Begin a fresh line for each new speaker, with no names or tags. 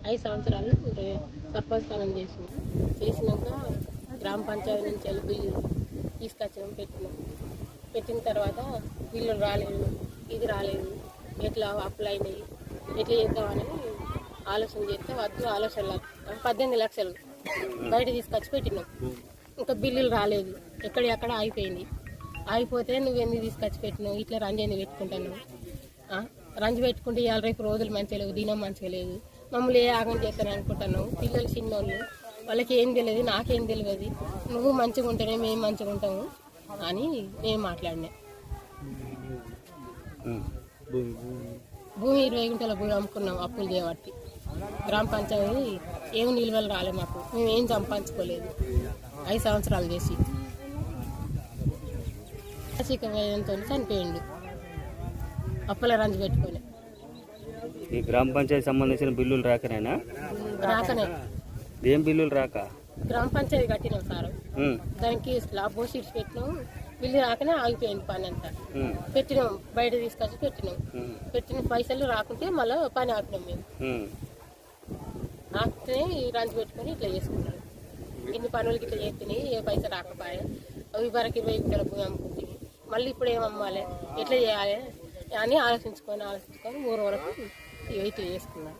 5 సంవత్సరాలు సర్పంచ్ స్థానం చేసినాక గ్రామ పంచాయతీ నుంచి వెళ్ళి బిల్లు తీసుకొచ్చినాం, పెట్టిన తర్వాత బిల్లు రాలేదు, ఇది రాలేదు, ఎట్లా అప్పులు అయినాయి, ఎట్లా చేద్దామని ఆలోచన చేస్తే వద్దు ఆలోచనలు 18 లక్షలు బయట తీసుకొచ్చి పెట్టినాం. ఇంకా బిల్లులు రాలేదు, ఎక్కడెక్కడ ఆగిపోయింది. ఆగిపోతే నువ్వెందుకు తీసుకొచ్చి పెట్టినావు, ఇట్లా రంజి ఎందుకు పెట్టుకుంటున్నావు, రంజి పెట్టుకుంటే ఇవాళ రేపు రోజులు మంచిగా లేవు, దినం మంచిగా లేదు, మమ్మల్ని ఏ ఆగం చేస్తాను అనుకుంటున్నావు. పిల్లలు చిన్నోళ్ళు, వాళ్ళకి ఏం తెలియదు, నాకేం తెలియదు, నువ్వు మంచిగా ఉంటేనే మేము మంచిగా ఉంటాము అని మేము మాట్లాడినాం. భూమి 20 గుంటల భూమి అమ్ముకున్నాం అప్పులు చేయబట్టి. గ్రామ పంచాయతీ ఏం నిల్వలు రాలే మాకు, మేము ఏం సంపాదించుకోలేదు 5 సంవత్సరాలు చేసి. మానసిక వేదనతో చనిపోయిండు అప్పుల రంజు పెట్టుకొని.
ఈ గ్రామ పంచాయతీ సంబంధించిన బిల్లులు రాకనేనా?
రాకనే.
ఏం బిల్లులు రాక?
గ్రామ పంచాయతీ కట్టినాం సార్, దానికి స్లాబ్ షీట్స్ పెట్టినాం, బిల్లు రాకనే ఆగిపోయింది పని అంతా. పెట్టినాం, బయట తీసుకొచ్చి పెట్టిన పైసలు రాకుంటే మళ్ళీ పని ఆపినాం. మేము ఆపితే రంజు పెట్టుకొని ఇట్లా చేసుకుంటాం. ఇన్ని పనులకి ఇట్లా చేస్తున్నాయి, ఏ పైసలు రాకపోయా, అవి వరకు 20 గుంటల భూమి అమ్ముకుంటుంది, మళ్ళీ ఇప్పుడు ఏమమ్మాలి, ఎట్లా చేయాలి అని ఆలోచించుకొని ఊరు వరకు ఇట్లా చేసుకున్నాం.